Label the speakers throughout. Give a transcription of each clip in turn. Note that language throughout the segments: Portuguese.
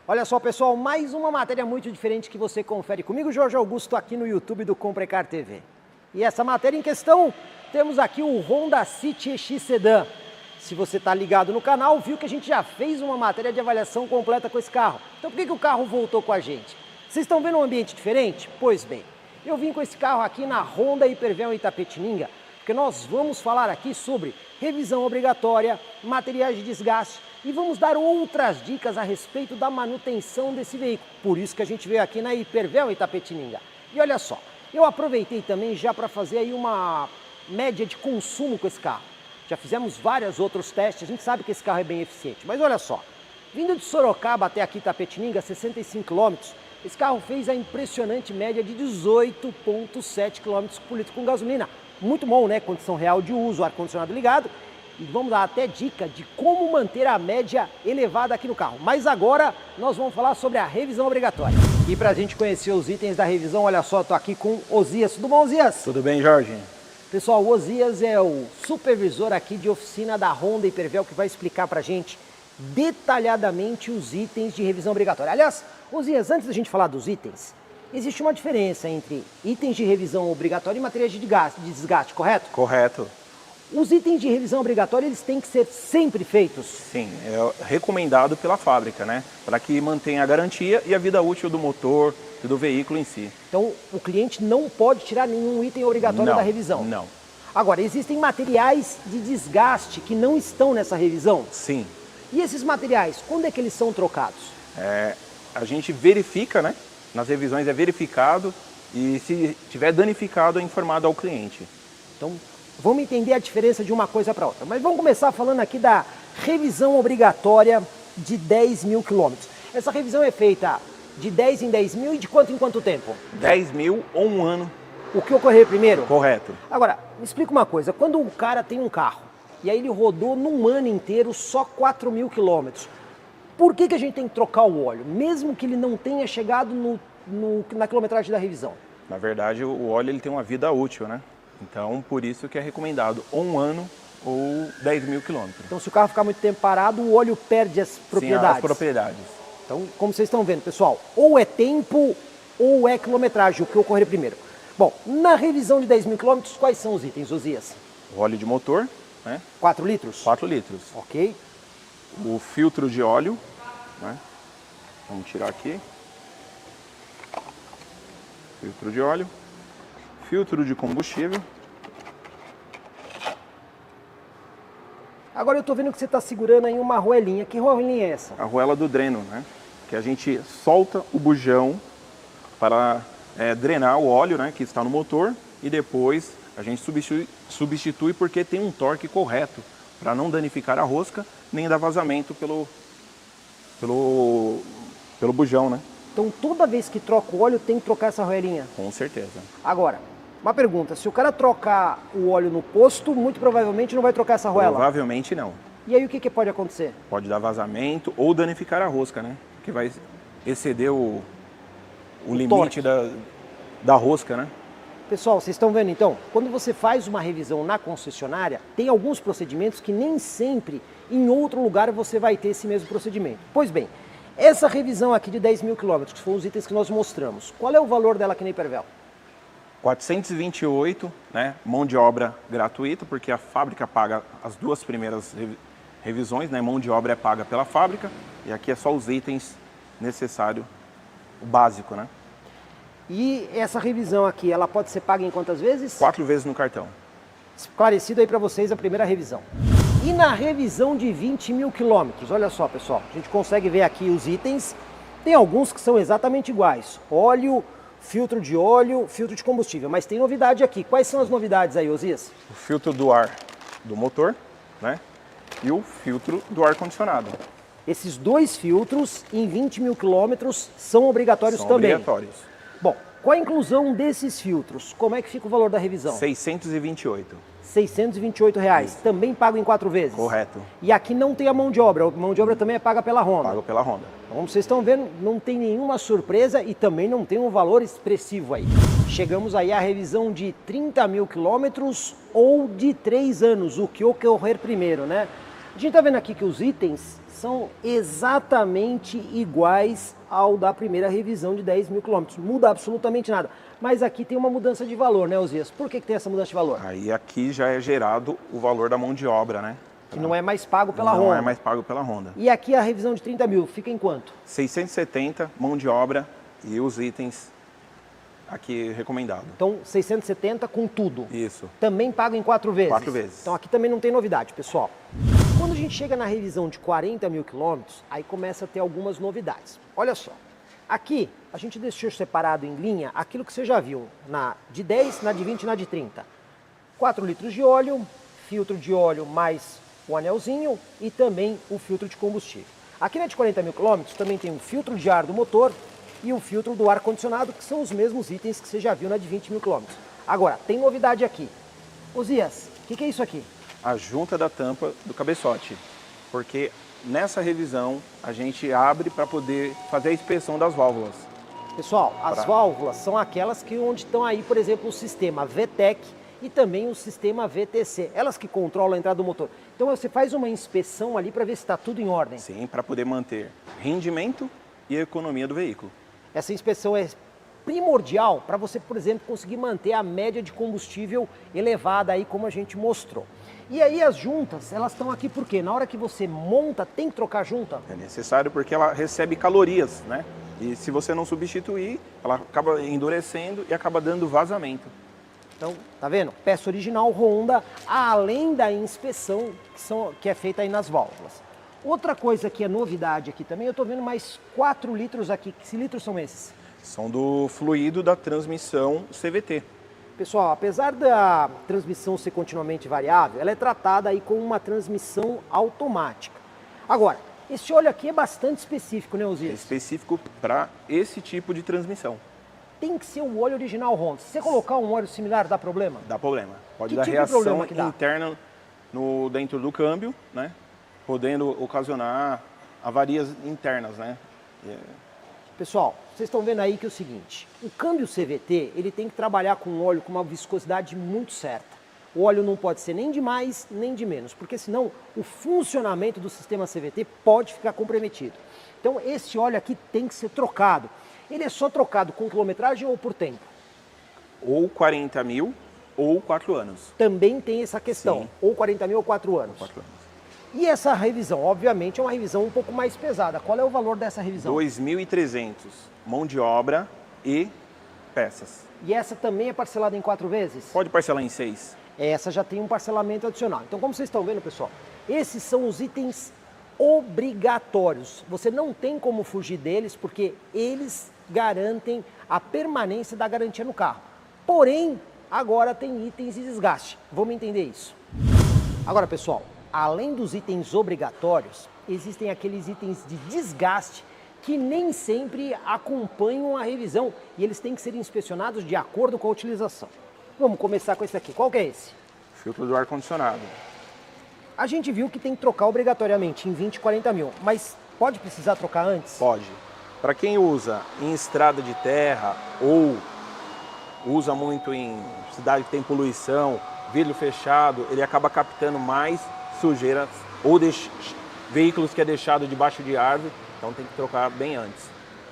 Speaker 1: Olha só, pessoal, mais uma matéria muito diferente que você confere comigo, Jorge Augusto, aqui no YouTube do Comprecar TV. E essa matéria em questão, temos aqui o Honda City EX Sedan. Se você está ligado no canal, viu que a gente já fez uma matéria de avaliação completa com esse carro. Então por que o carro voltou com a gente? Vocês estão vendo um ambiente diferente? Pois bem, eu vim com esse carro aqui na Honda Hyper-Vel em Itapetininga, porque nós vamos falar aqui sobre revisão obrigatória, materiais de desgaste e vamos dar outras dicas a respeito da manutenção desse veículo. Por isso que a gente veio aqui na Hyper-Vel em Itapetininga. E olha só, eu aproveitei também já para fazer aí uma média de consumo com esse carro. Já fizemos vários outros testes, a gente sabe que esse carro é bem eficiente. Mas olha só, vindo de Sorocaba até aqui Itapetininga, 65 km, esse carro fez a impressionante média de 18,7 km por litro com gasolina. Muito bom, né? Condição real de uso, ar-condicionado ligado. E vamos dar até dica de como manter a média elevada aqui no carro. Mas agora nós vamos falar sobre a revisão obrigatória. E para a gente conhecer os itens da revisão, olha só, estou aqui com Osias. Tudo bom, Osias?
Speaker 2: Tudo bem, Jorge?
Speaker 1: Pessoal, o Osias é o supervisor aqui de oficina da Honda Hyper-Vel que vai explicar para a gente detalhadamente os itens de revisão obrigatória. Aliás, Osias, antes da gente falar dos itens, existe uma diferença entre itens de revisão obrigatória e materiais de desgaste, correto?
Speaker 2: Correto.
Speaker 1: Os itens de revisão obrigatória, eles têm que ser sempre feitos?
Speaker 2: Sim, é recomendado pela fábrica, né? Para que mantenha a garantia e a vida útil do motor e do veículo em si.
Speaker 1: Então, o cliente não pode tirar nenhum item obrigatório da revisão?
Speaker 2: Não.
Speaker 1: Agora, existem materiais de desgaste que não estão nessa revisão?
Speaker 2: Sim.
Speaker 1: E esses materiais, quando é que eles são trocados?
Speaker 2: A gente verifica, né? Nas revisões é verificado e se tiver danificado é informado ao cliente.
Speaker 1: Então, vamos entender a diferença de uma coisa para outra. Mas vamos começar falando aqui da revisão obrigatória de 10 mil quilômetros. Essa revisão é feita de 10 em 10 mil e de quanto em quanto tempo?
Speaker 2: 10 mil ou um ano.
Speaker 1: O que ocorrer primeiro?
Speaker 2: Correto.
Speaker 1: Agora, me explica uma coisa. Quando o cara tem um carro e aí ele rodou num ano inteiro só 4 mil quilômetros, por que a gente tem que trocar o óleo, mesmo que ele não tenha chegado na quilometragem da revisão?
Speaker 2: Na verdade, o óleo ele tem uma vida útil, né? Então, por isso que é recomendado um ano ou 10 mil quilômetros.
Speaker 1: Então, se o carro ficar muito tempo parado, o óleo perde as propriedades.
Speaker 2: Sim, as propriedades.
Speaker 1: Então, como vocês estão vendo, pessoal, ou é tempo ou é quilometragem, o que ocorrer primeiro. Bom, na revisão de 10 mil quilômetros, quais são os itens, Osias?
Speaker 2: O óleo de motor, né?
Speaker 1: 4 litros?
Speaker 2: 4 litros.
Speaker 1: Ok.
Speaker 2: O filtro de óleo, né? Vamos tirar aqui. Filtro de óleo. Filtro de combustível.
Speaker 1: Agora eu estou vendo que você está segurando aí uma arruelinha. Que arruelinha é essa?
Speaker 2: A arruela do dreno, né? Que a gente solta o bujão para drenar o óleo, né, que está no motor, e depois a gente substitui porque tem um torque correto para não danificar a rosca nem dar vazamento pelo bujão, né?
Speaker 1: Então toda vez que troca o óleo tem que trocar essa arruelinha?
Speaker 2: Com certeza.
Speaker 1: Agora, uma pergunta, se o cara trocar o óleo no posto, muito provavelmente não vai trocar essa arruela?
Speaker 2: Provavelmente não.
Speaker 1: E aí o que pode acontecer?
Speaker 2: Pode dar vazamento ou danificar a rosca, né? Que vai exceder o limite da rosca, né?
Speaker 1: Pessoal, vocês estão vendo então? Quando você faz uma revisão na concessionária, tem alguns procedimentos que nem sempre em outro lugar você vai ter esse mesmo procedimento. Pois bem, essa revisão aqui de 10 mil quilômetros, que foram os itens que nós mostramos, qual é o valor dela aqui na Hyper-Vel?
Speaker 2: 428, né? Mão de obra gratuita, porque a fábrica paga as duas primeiras revisões, né? Mão de obra é paga pela fábrica e aqui é só os itens necessários, o básico, né?
Speaker 1: E essa revisão aqui, ela pode ser paga em quantas vezes?
Speaker 2: 4 vezes no cartão.
Speaker 1: Esclarecido aí para vocês a primeira revisão. E na revisão de 20 mil quilômetros, olha só, pessoal, a gente consegue ver aqui os itens. Tem alguns que são exatamente iguais. Óleo, filtro de óleo, filtro de combustível. Mas tem novidade aqui. Quais são as novidades aí, Osias?
Speaker 2: O filtro do ar do motor, né? E o filtro do ar-condicionado.
Speaker 1: Esses dois filtros em 20 mil quilômetros são obrigatórios também?
Speaker 2: São obrigatórios.
Speaker 1: Bom, com a inclusão desses filtros, como é que fica o valor da revisão?
Speaker 2: 628.
Speaker 1: R$ 628. Isso. Também pago em 4 vezes?
Speaker 2: Correto.
Speaker 1: E aqui não tem a mão de obra também é paga pela Honda?
Speaker 2: Pago pela Honda.
Speaker 1: Então, como vocês estão vendo, não tem nenhuma surpresa e também não tem um valor expressivo aí. Chegamos aí à revisão de 30 mil quilômetros ou de 3 anos, o que ocorrer primeiro, né? A gente está vendo aqui que os itens são exatamente iguais ao da primeira revisão de 10 mil quilômetros. Muda absolutamente nada. Mas aqui tem uma mudança de valor, né, Osias? Por que tem essa mudança de valor?
Speaker 2: Aí aqui já é gerado o valor da mão de obra, né?
Speaker 1: Que não é mais pago pela Honda.
Speaker 2: Não é mais pago pela Honda.
Speaker 1: E aqui a revisão de 30 mil, fica em quanto?
Speaker 2: 670, mão de obra e os itens aqui recomendado.
Speaker 1: Então, 670 com tudo.
Speaker 2: Isso.
Speaker 1: Também pago em 4 vezes?
Speaker 2: 4 vezes.
Speaker 1: Então aqui também não tem novidade, pessoal. Quando a gente chega na revisão de 40 mil quilômetros, aí começa a ter algumas novidades. Olha só, aqui a gente deixou separado em linha aquilo que você já viu, na de 10, na de 20 e na de 30. 4 litros de óleo, filtro de óleo mais o anelzinho e também o filtro de combustível. Aqui na de 40 mil quilômetros também tem o filtro de ar do motor e o filtro do ar-condicionado, que são os mesmos itens que você já viu na de 20 mil quilômetros. Agora, tem novidade aqui. Osias, o que é isso aqui?
Speaker 2: A junta da tampa do cabeçote, porque nessa revisão a gente abre para poder fazer a inspeção das válvulas.
Speaker 1: Pessoal, as válvulas são aquelas que onde estão aí, por exemplo, o sistema VTEC e também o sistema VTC, elas que controlam a entrada do motor. Então você faz uma inspeção ali para ver se está tudo em ordem.
Speaker 2: Sim, para poder manter rendimento e economia do veículo.
Speaker 1: Essa inspeção é primordial para você, por exemplo, conseguir manter a média de combustível elevada aí, como a gente mostrou. E aí as juntas, elas estão aqui porque na hora que você monta, tem que trocar a junta?
Speaker 2: É necessário porque ela recebe calorias, né? E se você não substituir, ela acaba endurecendo e acaba dando vazamento.
Speaker 1: Então, tá vendo? Peça original Honda, além da inspeção que é feita aí nas válvulas. Outra coisa que é novidade aqui também, eu estou vendo mais 4 litros aqui. Que litros são esses?
Speaker 2: São do fluido da transmissão CVT.
Speaker 1: Pessoal, apesar da transmissão ser continuamente variável, ela é tratada aí como uma transmissão automática. Agora, esse óleo aqui é bastante específico, né, Osias?
Speaker 2: É específico para esse tipo de transmissão.
Speaker 1: Tem que ser o óleo original Honda. Se você colocar um óleo similar, dá problema?
Speaker 2: Dá problema. Pode
Speaker 1: Que
Speaker 2: dar
Speaker 1: tipo de
Speaker 2: reação
Speaker 1: problema que dá?
Speaker 2: interna dentro do câmbio, né? Podendo ocasionar avarias internas, né?
Speaker 1: Pessoal, vocês estão vendo aí que é o seguinte, o câmbio CVT, ele tem que trabalhar com óleo com uma viscosidade muito certa. O óleo não pode ser nem de mais, nem de menos, porque senão o funcionamento do sistema CVT pode ficar comprometido. Então esse óleo aqui tem que ser trocado. Ele é só trocado com quilometragem ou por tempo?
Speaker 2: Ou 40 mil ou 4 anos.
Speaker 1: Também tem essa questão,
Speaker 2: Sim.
Speaker 1: ou 40 mil ou 4 anos.
Speaker 2: 4 anos.
Speaker 1: E essa revisão, obviamente, é uma revisão um pouco mais pesada. Qual é o valor dessa revisão?
Speaker 2: 2.300, mão de obra e peças.
Speaker 1: E essa também é parcelada em 4 vezes?
Speaker 2: Pode parcelar em 6.
Speaker 1: Essa já tem um parcelamento adicional. Então, como vocês estão vendo, pessoal, esses são os itens obrigatórios. Você não tem como fugir deles, porque eles garantem a permanência da garantia no carro. Porém, agora tem itens de desgaste. Vamos entender isso. Agora, pessoal, além dos itens obrigatórios, existem aqueles itens de desgaste que nem sempre acompanham a revisão e eles têm que ser inspecionados de acordo com a utilização. Vamos começar com esse aqui. Qual que é esse?
Speaker 2: Filtro do ar-condicionado.
Speaker 1: A gente viu que tem que trocar obrigatoriamente em 20 e 40 mil, mas pode precisar trocar antes?
Speaker 2: Pode. Para quem usa em estrada de terra ou usa muito em cidade que tem poluição, vidro fechado, ele acaba captando mais sujeira ou veículos que é deixado debaixo de árvore, então tem que trocar bem antes.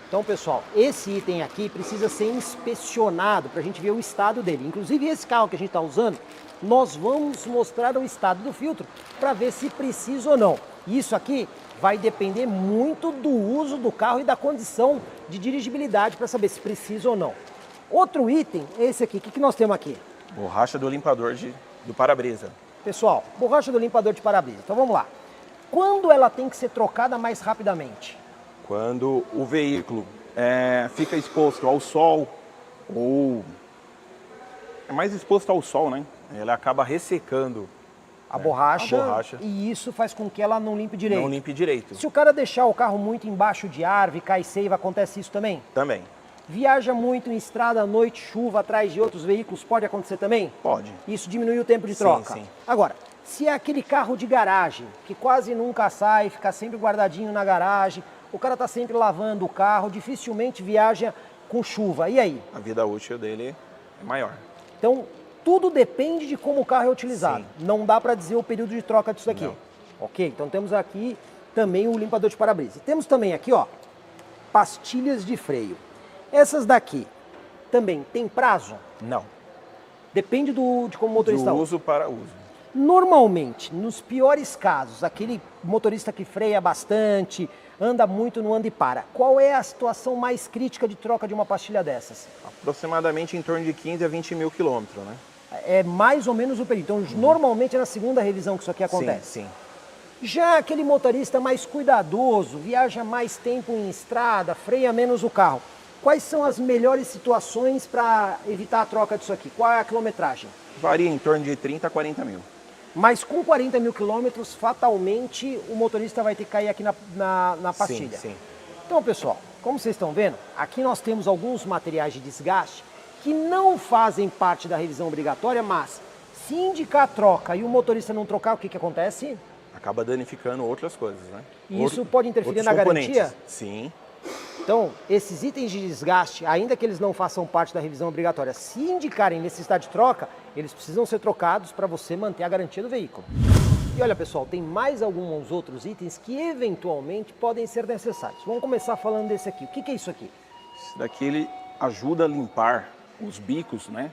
Speaker 1: Então, pessoal, esse item aqui precisa ser inspecionado para a gente ver o estado dele. Inclusive, esse carro que a gente está usando, nós vamos mostrar o estado do filtro para ver se precisa ou não. Isso aqui vai depender muito do uso do carro e da condição de dirigibilidade para saber se precisa ou não. Outro item é esse aqui. O que nós temos aqui?
Speaker 2: Borracha do limpador do para-brisa.
Speaker 1: Pessoal, borracha do limpador de para-brisa. Então vamos lá. Quando ela tem que ser trocada mais rapidamente?
Speaker 2: Quando o veículo fica exposto ao sol ou é mais exposto ao sol, né? Ele acaba ressecando
Speaker 1: a borracha e isso faz com que ela não limpe direito.
Speaker 2: Não limpe direito.
Speaker 1: Se o cara deixar o carro muito embaixo de árvore, cai seiva, acontece isso também?
Speaker 2: Também.
Speaker 1: Viaja muito em estrada à noite, chuva, atrás de outros veículos, pode acontecer também?
Speaker 2: Pode.
Speaker 1: Isso diminui o tempo de troca?
Speaker 2: Sim.
Speaker 1: Agora, se é aquele carro de garagem, que quase nunca sai, fica sempre guardadinho na garagem, o cara está sempre lavando o carro, dificilmente viaja com chuva, e aí?
Speaker 2: A vida útil dele é maior.
Speaker 1: Então, tudo depende de como o carro é utilizado.
Speaker 2: Sim.
Speaker 1: Não dá para dizer o período de troca disso aqui.
Speaker 2: Não.
Speaker 1: Ok? Então temos aqui também o limpador de para-brisa. Temos também aqui, ó, pastilhas de freio. Essas daqui também tem prazo?
Speaker 2: Não.
Speaker 1: Depende de como o motorista
Speaker 2: De uso para uso.
Speaker 1: Normalmente, nos piores casos, aquele motorista que freia bastante, anda muito, não anda e para. Qual é a situação mais crítica de troca de uma pastilha dessas?
Speaker 2: Aproximadamente em torno de 15 a 20 mil quilômetros, né?
Speaker 1: É mais ou menos o período. Então, normalmente é na segunda revisão que isso aqui acontece.
Speaker 2: Sim, sim.
Speaker 1: Já aquele motorista mais cuidadoso, viaja mais tempo em estrada, freia menos o carro. Quais são as melhores situações para evitar a troca disso aqui? Qual é a quilometragem?
Speaker 2: Varia em torno de 30 a 40 mil.
Speaker 1: Mas com 40 mil quilômetros, fatalmente, o motorista vai ter que cair aqui na pastilha.
Speaker 2: Sim, sim.
Speaker 1: Então, pessoal, como vocês estão vendo, aqui nós temos alguns materiais de desgaste que não fazem parte da revisão obrigatória, mas se indicar a troca e o motorista não trocar, o que acontece?
Speaker 2: Acaba danificando outras coisas, né?
Speaker 1: E isso pode interferir na garantia?
Speaker 2: Sim.
Speaker 1: Então, esses itens de desgaste, ainda que eles não façam parte da revisão obrigatória, se indicarem necessidade de troca, eles precisam ser trocados para você manter a garantia do veículo. E olha, pessoal, tem mais alguns outros itens que eventualmente podem ser necessários. Vamos começar falando desse aqui. O que é isso aqui?
Speaker 2: Esse daqui ele ajuda a limpar os bicos, né?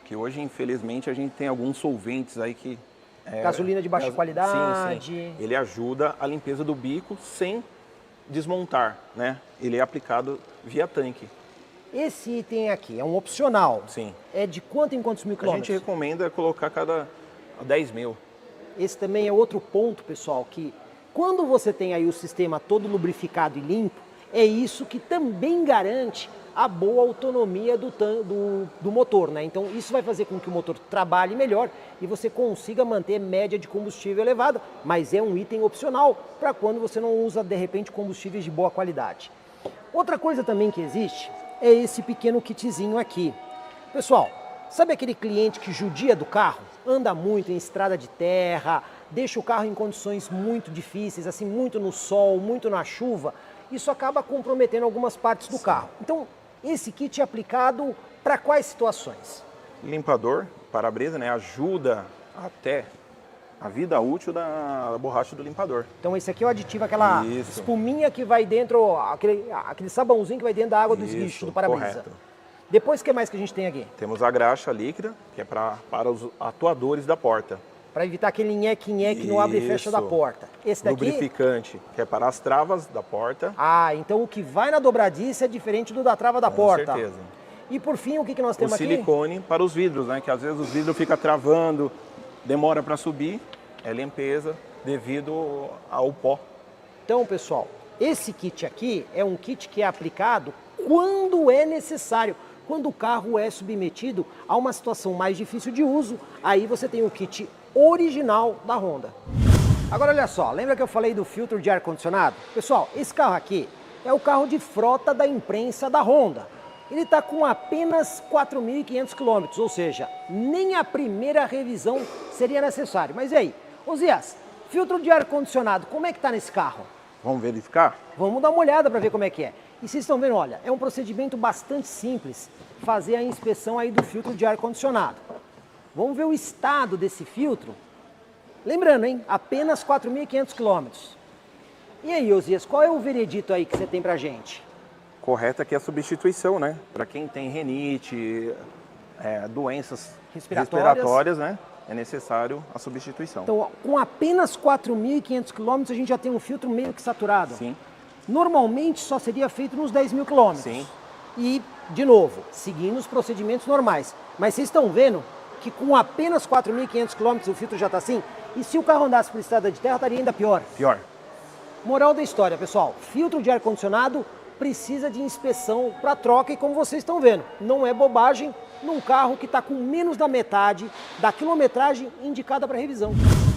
Speaker 2: Que hoje, infelizmente, a gente tem alguns solventes aí que...
Speaker 1: Gasolina de baixa qualidade.
Speaker 2: Sim. Ele ajuda a limpeza do bico sem desmontar, né? Ele é aplicado via tanque.
Speaker 1: Esse item aqui é um opcional.
Speaker 2: Sim.
Speaker 1: É de quanto em quantos mil
Speaker 2: A
Speaker 1: quilômetros?
Speaker 2: gente recomenda colocar cada 10 mil.
Speaker 1: Esse também é outro ponto, pessoal, que quando você tem aí o sistema todo lubrificado e limpo, é isso que também garante a boa autonomia do motor, né? Então isso vai fazer com que o motor trabalhe melhor e você consiga manter média de combustível elevada, mas é um item opcional para quando você não usa, de repente, combustíveis de boa qualidade. Outra coisa também que existe é esse pequeno kitzinho aqui. Pessoal, sabe aquele cliente que judia do carro? Anda muito em estrada de terra, deixa o carro em condições muito difíceis, assim, muito no sol, muito na chuva. Isso acaba comprometendo algumas partes do carro. Então, esse kit é aplicado para quais situações?
Speaker 2: Limpador, para-brisa, né? Ajuda até a vida útil da borracha do limpador.
Speaker 1: Então esse aqui é o aditivo, aquela
Speaker 2: Isso.
Speaker 1: espuminha que vai dentro, aquele sabãozinho que vai dentro da água do esguicho, do para-brisa.
Speaker 2: Correto.
Speaker 1: Depois, o que mais que a gente tem aqui?
Speaker 2: Temos a graxa líquida, que é para os atuadores da porta.
Speaker 1: Para evitar aquele nheque-nheque no abre e fecha da
Speaker 2: Isso.
Speaker 1: porta. Esse daqui?
Speaker 2: Lubrificante, que é para as travas da porta.
Speaker 1: Ah, então o que vai na dobradiça é diferente do da trava da porta.
Speaker 2: Com certeza.
Speaker 1: E por fim, o que nós
Speaker 2: O
Speaker 1: temos aqui?
Speaker 2: silicone para os vidros, né? Que às vezes os vidros ficam travando, demora para subir. É limpeza devido ao pó.
Speaker 1: Então, pessoal, esse kit aqui é um kit que é aplicado quando é necessário. Quando o carro é submetido a uma situação mais difícil de uso, aí você tem o kit original da Honda. Agora olha só, lembra que eu falei do filtro de ar-condicionado? Pessoal, esse carro aqui é o carro de frota da imprensa da Honda. Ele está com apenas 4.500 quilômetros, ou seja, nem a primeira revisão seria necessário. Mas e aí? Osias, filtro de ar-condicionado, como é que está nesse carro?
Speaker 2: Vamos verificar?
Speaker 1: Vamos dar uma olhada para ver como é que é. E vocês estão vendo, olha, é um procedimento bastante simples fazer a inspeção aí do filtro de ar-condicionado. Vamos ver o estado desse filtro. Lembrando, hein, apenas 4.500 quilômetros. E aí, Osias, qual é o veredito aí que você tem pra gente?
Speaker 2: Correta que é a substituição, né? Para quem tem rinite, doenças respiratórias, né? É necessário a substituição.
Speaker 1: Então, com apenas 4.500 quilômetros, a gente já tem um filtro meio que saturado.
Speaker 2: Sim.
Speaker 1: Normalmente só seria feito nos 10 mil quilômetros.
Speaker 2: Sim.
Speaker 1: E, de novo, seguindo os procedimentos normais. Mas vocês estão vendo que com apenas 4.500 quilômetros o filtro já está assim? E se o carro andasse por estrada de terra, estaria ainda pior.
Speaker 2: Pior.
Speaker 1: Moral da história, pessoal. Filtro de ar-condicionado precisa de inspeção para troca e como vocês estão vendo, não é bobagem num carro que está com menos da metade da quilometragem indicada para revisão.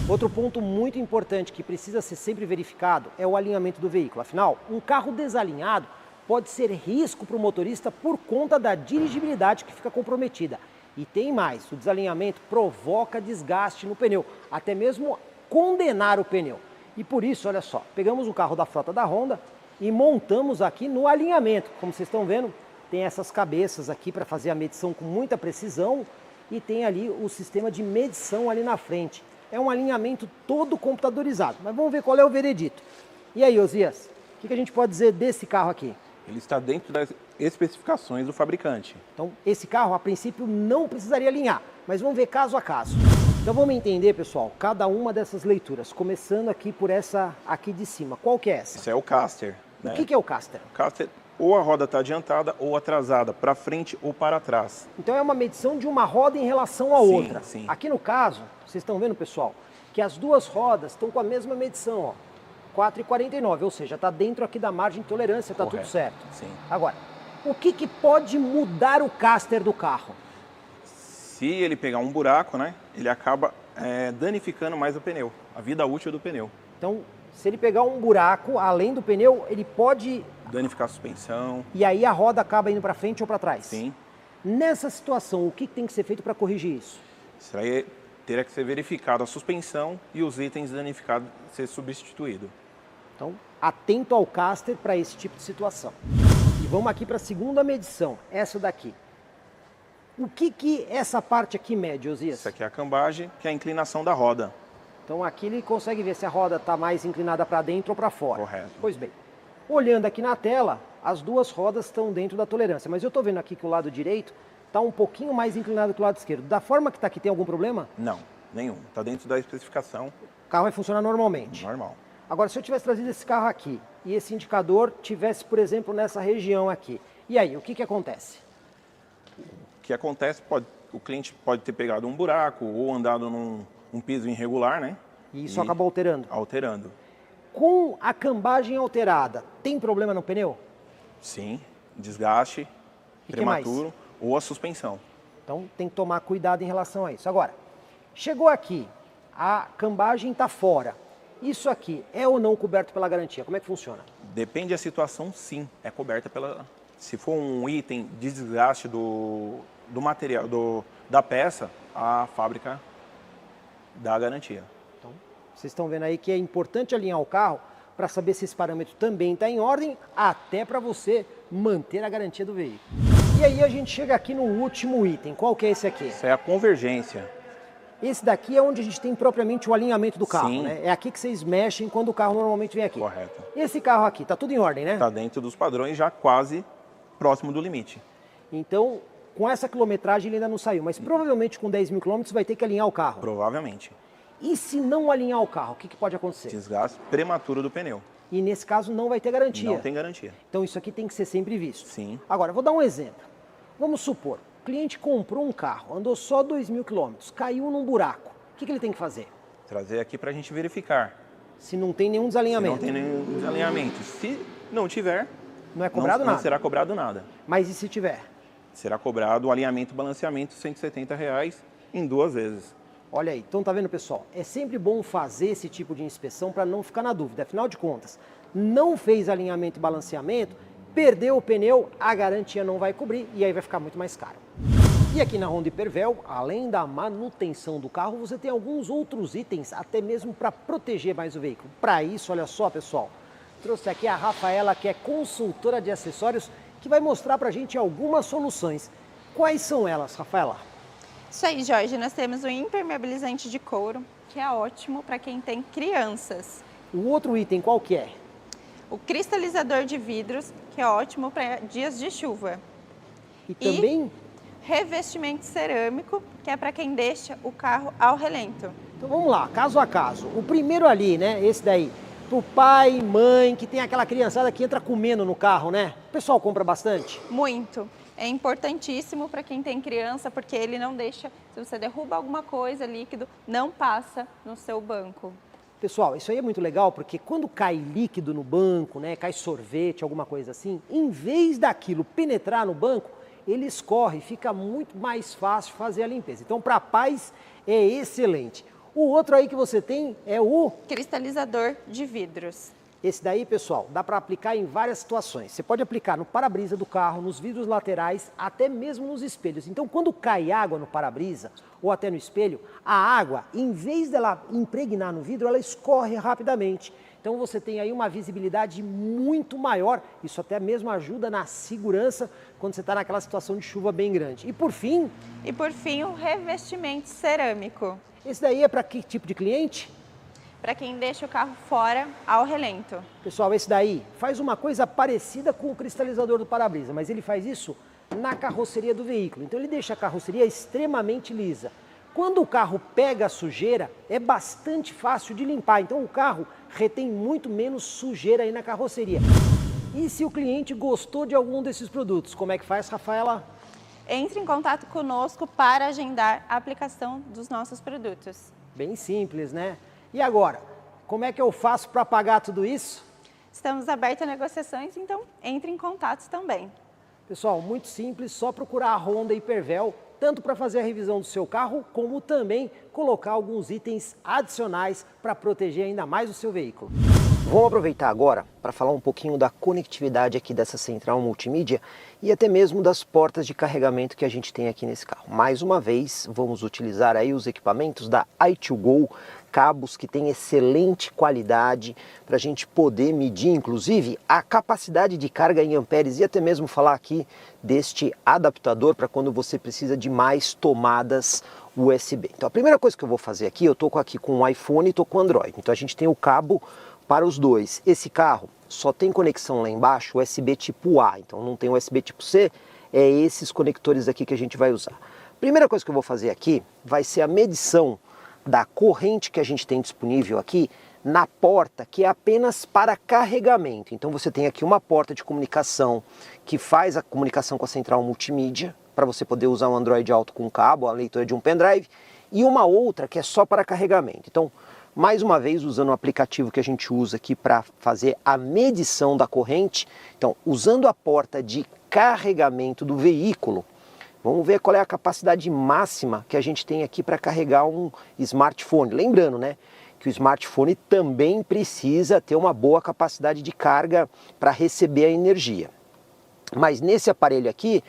Speaker 1: Outro ponto muito importante que precisa ser sempre verificado é o alinhamento do veículo. Afinal, um carro desalinhado pode ser risco para o motorista por conta da dirigibilidade que fica comprometida. E tem mais, o desalinhamento provoca desgaste no pneu, até mesmo condenar o pneu. E por isso, olha só, pegamos o carro da frota da Honda e montamos aqui no alinhamento. Como vocês estão vendo, tem essas cabeças aqui para fazer a medição com muita precisão e tem ali o sistema de medição ali na frente. é um alinhamento todo computadorizado. Mas vamos ver qual é o veredito. E aí, Osias, o que a gente pode dizer desse carro aqui?
Speaker 2: Ele está dentro das especificações do fabricante.
Speaker 1: Então, esse carro, a princípio, não precisaria alinhar, mas vamos ver caso a caso. Então, vamos entender, pessoal, cada uma dessas leituras, começando aqui por essa aqui de cima. Qual que é essa?
Speaker 2: Isso é o caster. Né?
Speaker 1: O que é o caster?
Speaker 2: O caster, ou a roda está adiantada ou atrasada, para frente ou para trás.
Speaker 1: Então, é uma medição de uma roda em relação à
Speaker 2: Sim,
Speaker 1: outra.
Speaker 2: sim.
Speaker 1: Aqui no caso, vocês estão vendo, pessoal, que as duas rodas estão com a mesma medição, ó. 4,49, ou seja, está dentro aqui da margem de tolerância, está tudo
Speaker 2: Correto,
Speaker 1: certo.
Speaker 2: sim.
Speaker 1: Agora, o que pode mudar o caster do carro?
Speaker 2: Se ele pegar um buraco, né, ele acaba danificando mais o pneu, a vida útil do pneu.
Speaker 1: Então, se ele pegar um buraco, além do pneu, ele pode...
Speaker 2: Danificar a suspensão.
Speaker 1: E aí a roda acaba indo para frente ou para trás?
Speaker 2: Sim.
Speaker 1: Nessa situação, o que tem que ser feito para corrigir isso?
Speaker 2: Isso aí teria que ser verificado a suspensão e os itens danificados ser substituído.
Speaker 1: Então, atento ao caster para esse tipo de situação. E vamos aqui para a segunda medição, essa daqui. O que essa parte aqui mede, Osias?
Speaker 2: Isso aqui é a cambagem, que é a inclinação da roda.
Speaker 1: Então aqui ele consegue ver se a roda está mais inclinada para dentro ou para fora.
Speaker 2: Correto.
Speaker 1: Pois bem, olhando aqui na tela, as duas rodas estão dentro da tolerância, mas eu estou vendo aqui que o lado direito está um pouquinho mais inclinado que o lado esquerdo. Da forma que está aqui, tem algum problema?
Speaker 2: Não, nenhum. Está dentro da especificação.
Speaker 1: O carro vai funcionar normalmente.
Speaker 2: Normal.
Speaker 1: Agora, se eu tivesse trazido esse carro aqui e esse indicador tivesse, por exemplo, nessa região aqui, e aí, o que acontece?
Speaker 2: O que acontece, o cliente pode ter pegado um buraco ou andado num piso irregular, né?
Speaker 1: E isso acaba alterando.
Speaker 2: Alterando.
Speaker 1: Com a cambagem alterada, tem problema no pneu?
Speaker 2: Sim, desgaste
Speaker 1: E que mais?
Speaker 2: prematuro ou a suspensão.
Speaker 1: Então tem que tomar cuidado em relação a isso. Agora, chegou aqui, a cambagem está fora. Isso aqui é ou não coberto pela garantia? Como é que funciona?
Speaker 2: Depende da situação, sim, é coberta pela... Se for um item de desgaste do material, da peça, a fábrica dá a garantia.
Speaker 1: Então, vocês estão vendo aí que é importante alinhar o carro para saber se esse parâmetro também está em ordem, até para você manter a garantia do veículo. E aí a gente chega aqui no último item. Qual que é esse aqui?
Speaker 2: Isso é a convergência.
Speaker 1: Esse daqui é onde a gente tem propriamente o alinhamento do carro,
Speaker 2: Sim.
Speaker 1: né? É aqui que vocês mexem quando o carro normalmente vem aqui.
Speaker 2: Correto.
Speaker 1: Esse carro aqui, tá tudo em ordem, né?
Speaker 2: Está dentro dos padrões, já quase próximo do limite.
Speaker 1: Então, com essa quilometragem ele ainda não saiu, mas provavelmente com 10 mil quilômetros vai ter que alinhar o carro.
Speaker 2: Provavelmente.
Speaker 1: E se não alinhar o carro, o que pode acontecer?
Speaker 2: Desgaste prematuro do pneu.
Speaker 1: E nesse caso não vai ter garantia.
Speaker 2: Não tem garantia.
Speaker 1: Então isso aqui tem que ser sempre visto.
Speaker 2: Sim.
Speaker 1: Agora, vou dar um exemplo. Vamos supor, o cliente comprou um carro, andou só 2 mil quilômetros, caiu num buraco. O que ele tem que fazer?
Speaker 2: Trazer aqui para a gente verificar.
Speaker 1: Se não tem nenhum
Speaker 2: Se
Speaker 1: desalinhamento.
Speaker 2: não tem nenhum desalinhamento. Se não tiver,
Speaker 1: Não é cobrado nada.
Speaker 2: não será cobrado nada.
Speaker 1: Mas e se tiver?
Speaker 2: Será cobrado o alinhamento e balanceamento R$ 170 em 2 vezes.
Speaker 1: Olha aí, então tá vendo, pessoal? É sempre bom fazer esse tipo de inspeção para não ficar na dúvida. Afinal de contas, não fez alinhamento e balanceamento, perdeu o pneu, a garantia não vai cobrir e aí vai ficar muito mais caro. E aqui na Honda Hipervel, além da manutenção do carro, você tem alguns outros itens, até mesmo para proteger mais o veículo. Para isso, olha só, pessoal, trouxe aqui a Rafaela, que é consultora de acessórios, que vai mostrar para a gente algumas soluções. Quais são elas, Rafaela?
Speaker 3: Isso aí, Jorge, nós temos o impermeabilizante de couro, que é ótimo para quem tem crianças.
Speaker 1: O outro item, qual que é?
Speaker 3: O cristalizador de vidros, que é ótimo para dias de chuva.
Speaker 1: E também...
Speaker 3: Revestimento cerâmico, que é para quem deixa o carro ao relento.
Speaker 1: Então vamos lá, caso a caso. O primeiro ali, né, esse daí, pro pai, mãe, que tem aquela criançada que entra comendo no carro, né? O pessoal compra bastante?
Speaker 3: Muito. É importantíssimo para quem tem criança, porque ele não deixa, se você derruba alguma coisa, líquido, não passa no seu banco.
Speaker 1: Pessoal, isso aí é muito legal, porque quando cai líquido no banco, né, cai sorvete, alguma coisa assim, em vez daquilo penetrar no banco, ele escorre, fica muito mais fácil fazer a limpeza. Então, para pais, é excelente. O outro aí que você tem é o...
Speaker 3: Cristalizador de vidros.
Speaker 1: Esse daí, pessoal, dá para aplicar em várias situações. Você pode aplicar no para-brisa do carro, nos vidros laterais, até mesmo nos espelhos. Então, quando cai água no para-brisa ou até no espelho, a água, em vez dela impregnar no vidro, ela escorre rapidamente. Então, você tem aí uma visibilidade muito maior. Isso até mesmo ajuda na segurança quando você está naquela situação de chuva bem grande. E por fim,
Speaker 3: o revestimento cerâmico.
Speaker 1: Esse daí é para que tipo de cliente?
Speaker 3: Para quem deixa o carro fora ao relento.
Speaker 1: Pessoal, esse daí faz uma coisa parecida com o cristalizador do para-brisa, mas ele faz isso na carroceria do veículo. Então ele deixa a carroceria extremamente lisa. Quando o carro pega a sujeira, é bastante fácil de limpar. Então o carro retém muito menos sujeira aí na carroceria. E se o cliente gostou de algum desses produtos, como é que faz, Rafaela?
Speaker 3: Entre em contato conosco para agendar a aplicação dos nossos produtos.
Speaker 1: Bem simples, né? E agora, como é que eu faço para pagar tudo isso?
Speaker 3: Estamos abertos a negociações, então entre em contato também.
Speaker 1: Pessoal, muito simples, só procurar a Honda Hipervel, tanto para fazer a revisão do seu carro, como também colocar alguns itens adicionais para proteger ainda mais o seu veículo. Vamos aproveitar agora para falar um pouquinho da conectividade aqui dessa central multimídia e até mesmo das portas de carregamento que a gente tem aqui nesse carro. Mais uma vez, vamos utilizar aí os equipamentos da i2Go, cabos que têm excelente qualidade para a gente poder medir, inclusive, a capacidade de carga em amperes e até mesmo falar aqui deste adaptador para quando você precisa de mais tomadas USB. Então a primeira coisa que eu vou fazer aqui, eu estou aqui com o iPhone e estou com o Android. Então a gente tem o cabo para os dois. Esse carro só tem conexão lá embaixo USB tipo A, então não tem USB tipo C, é esses conectores aqui que a gente vai usar. Primeira coisa que eu vou fazer aqui vai ser a medição da corrente que a gente tem disponível aqui na porta, que é apenas para carregamento. Então você tem aqui uma porta de comunicação que faz a comunicação com a central multimídia, para você poder usar um Android Auto com cabo, a leitura de um pendrive, e uma outra que é só para carregamento. Então, mais uma vez, usando o aplicativo que a gente usa aqui para fazer a medição da corrente, então, usando a porta de carregamento do veículo, vamos ver qual é a capacidade máxima que a gente tem aqui para carregar um smartphone. Lembrando, né, que o smartphone também precisa ter uma boa capacidade de carga para receber a energia. Mas nesse aparelho aqui,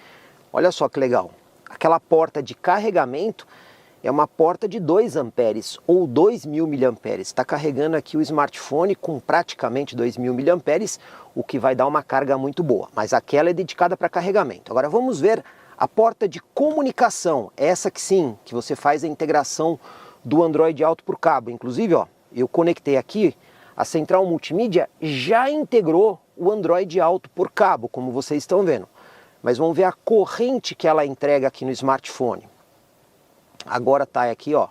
Speaker 1: olha só que legal, aquela porta de carregamento é uma porta de 2 amperes ou 2.000 miliamperes. Está carregando aqui o smartphone com praticamente 2.000 miliamperes, o que vai dar uma carga muito boa. Mas aquela é dedicada para carregamento. Agora vamos ver a porta de comunicação, essa que sim, que você faz a integração do Android Auto por cabo. Inclusive, ó, eu conectei aqui, a central multimídia já integrou o Android Auto por cabo, como vocês estão vendo. Mas vamos ver a corrente que ela entrega aqui no smartphone. Agora está aqui, ó,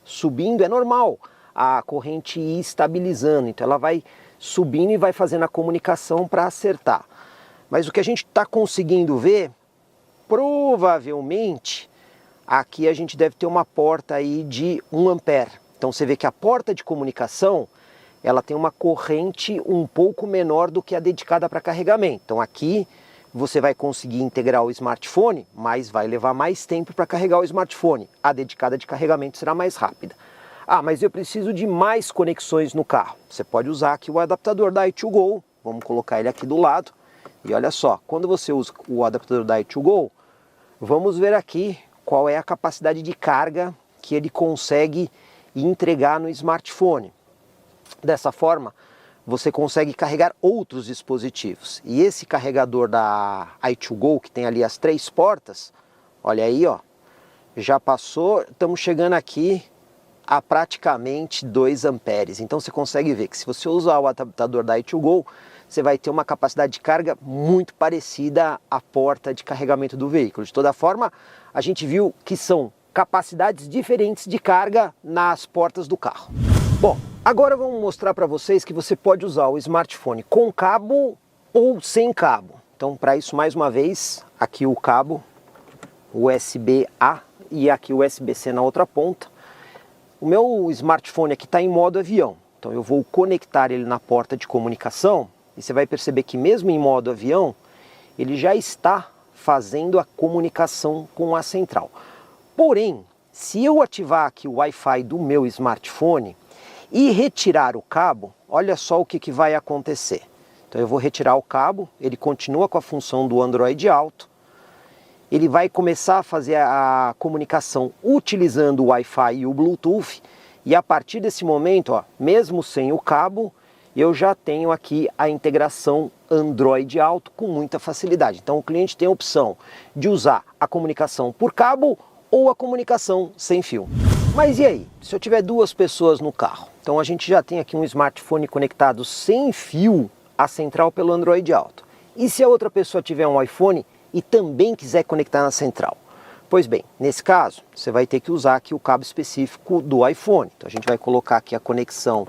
Speaker 1: subindo, é normal a corrente ir estabilizando, então ela vai subindo e vai fazendo a comunicação para acertar. Mas o que a gente está conseguindo ver, provavelmente, aqui a gente deve ter uma porta aí de 1 ampere. Então você vê que a porta de comunicação, ela tem uma corrente um pouco menor do que a dedicada para carregamento. Então aqui você vai conseguir integrar o smartphone, mas vai levar mais tempo para carregar o smartphone. A dedicada de carregamento será mais rápida. Ah, mas eu preciso de mais conexões no carro. Você pode usar aqui o adaptador da i2Go. Vamos colocar ele aqui do lado. E olha só, quando você usa o adaptador da i2Go, vamos ver aqui qual é a capacidade de carga que ele consegue entregar no smartphone. Dessa forma, você consegue carregar outros dispositivos. E esse carregador da i2Go, que tem ali as 3 portas, olha aí, ó, já passou, estamos chegando aqui a praticamente 2 amperes. Então você consegue ver que se você usar o adaptador da i2Go, você vai ter uma capacidade de carga muito parecida à porta de carregamento do veículo. De toda forma, a gente viu que são capacidades diferentes de carga nas portas do carro. Bom, agora vamos mostrar para vocês que você pode usar o smartphone com cabo ou sem cabo. Então, para isso, mais uma vez, aqui o cabo USB-A e aqui o USB-C na outra ponta. O meu smartphone aqui está em modo avião, então eu vou conectar ele na porta de comunicação e você vai perceber que mesmo em modo avião, ele já está fazendo a comunicação com a central. Porém, se eu ativar aqui o Wi-Fi do meu smartphone, e retirar o cabo, olha só o que vai acontecer. Então eu vou retirar o cabo, ele continua com a função do Android Auto, ele vai começar a fazer a comunicação utilizando o Wi-Fi e o Bluetooth, e a partir desse momento, ó, mesmo sem o cabo, eu já tenho aqui a integração Android Auto com muita facilidade. Então o cliente tem a opção de usar a comunicação por cabo ou a comunicação sem fio. Mas e aí, se eu tiver duas pessoas no carro? Então a gente já tem aqui um smartphone conectado sem fio à central pelo Android Auto. E se a outra pessoa tiver um iPhone e também quiser conectar na central? Pois bem, nesse caso, você vai ter que usar aqui o cabo específico do iPhone. Então a gente vai colocar aqui a conexão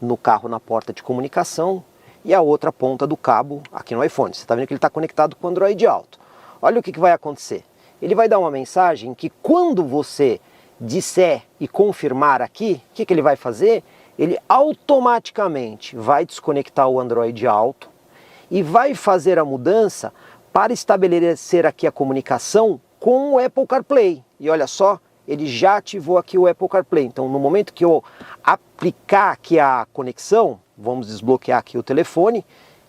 Speaker 1: no carro na porta de comunicação e a outra ponta do cabo aqui no iPhone. Você está vendo que ele está conectado com o Android Auto. Olha o que vai acontecer. Ele vai dar uma mensagem que quando você disser e confirmar aqui, o que ele vai fazer? Ele automaticamente vai desconectar o Android Auto e vai fazer a mudança para estabelecer aqui a comunicação com o Apple CarPlay. E olha só, ele já ativou aqui o Apple CarPlay. Então no momento que eu aplicar aqui a conexão, vamos desbloquear aqui o telefone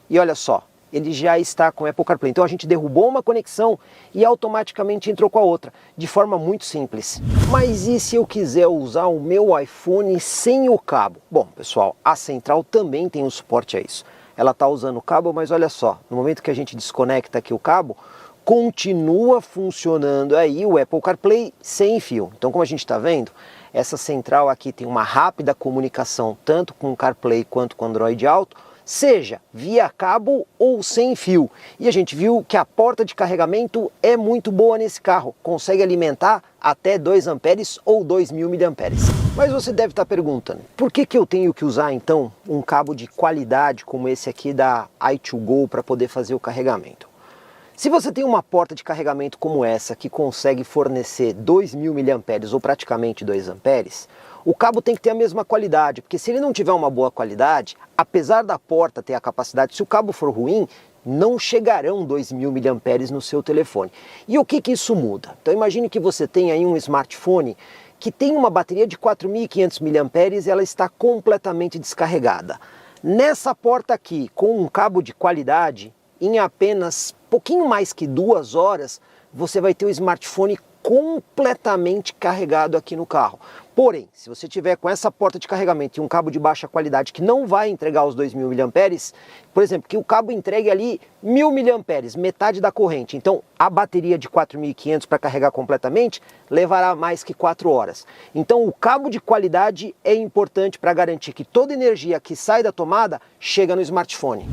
Speaker 1: e olha só, ele já está com o Apple CarPlay. Então a gente derrubou uma conexão e automaticamente entrou com a outra, de forma muito simples. Mas e se eu quiser usar o meu iPhone sem o cabo? Bom, pessoal, a central também tem um suporte a isso. Ela está usando o cabo, mas olha só, no momento que a gente desconecta aqui o cabo, continua funcionando aí o Apple CarPlay sem fio. Então como a gente está vendo, essa central aqui tem uma rápida comunicação tanto com o CarPlay quanto com o Android Auto, seja via cabo ou sem fio. E a gente viu que a porta de carregamento é muito boa nesse carro, consegue alimentar até 2 amperes ou 2000 miliamperes. Mas você deve estar perguntando, por que eu tenho que usar então um cabo de qualidade como esse aqui da i2Go para poder fazer o carregamento? Se você tem uma porta de carregamento como essa, que consegue fornecer 2000 miliamperes ou praticamente 2 amperes, o cabo tem que ter a mesma qualidade, porque se ele não tiver uma boa qualidade, apesar da porta ter a capacidade, se o cabo for ruim, não chegarão 2000 miliamperes no seu telefone. E o que isso muda? Então imagine que você tem aí um smartphone que tem uma bateria de 4500 miliamperes e ela está completamente descarregada. Nessa porta aqui, com um cabo de qualidade, em apenas pouquinho mais que 2 horas, você vai ter o smartphone completamente carregado aqui no carro. Porém, se você tiver com essa porta de carregamento e um cabo de baixa qualidade que não vai entregar os 2000 miliamperes, por exemplo, que o cabo entregue ali 1000 miliamperes, metade da corrente, então a bateria de 4500 para carregar completamente levará mais que 4 horas. Então o cabo de qualidade é importante para garantir que toda energia que sai da tomada chega no smartphone.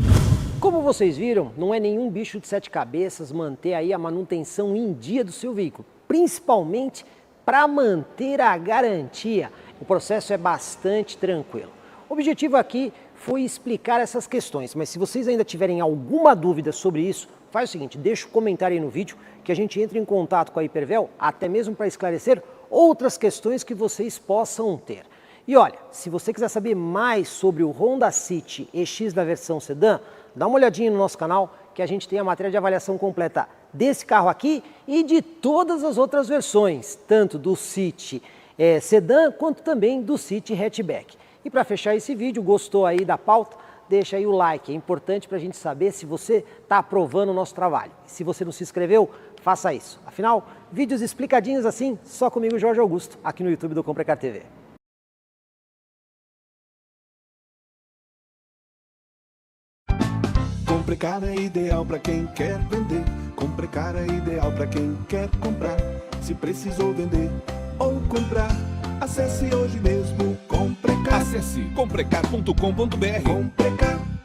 Speaker 1: Como vocês viram, não é nenhum bicho de 7 cabeças manter aí a manutenção em dia do seu veículo, principalmente para manter a garantia. O processo é bastante tranquilo. O objetivo aqui foi explicar essas questões, mas se vocês ainda tiverem alguma dúvida sobre isso, faz o seguinte, deixa um comentário aí no vídeo que a gente entra em contato com a Hipervel, até mesmo para esclarecer outras questões que vocês possam ter. E olha, se você quiser saber mais sobre o Honda City EX da versão sedã, dá uma olhadinha no nosso canal que a gente tem a matéria de avaliação completa desse carro aqui e de todas as outras versões, tanto do City sedã quanto também do City hatchback. E para fechar esse vídeo, gostou aí da pauta? Deixa aí o like, é importante para a gente saber se você está aprovando o nosso trabalho. E se você não se inscreveu, faça isso. Afinal, vídeos explicadinhos assim, só comigo, Jorge Augusto, aqui no YouTube do Comprecar TV.
Speaker 4: Comprecar é ideal para quem quer vender. Comprecar é ideal para quem quer comprar. Se precisou vender ou comprar, acesse hoje mesmo Comprecar.
Speaker 5: Acesse comprecar.com.br.
Speaker 4: Comprecar.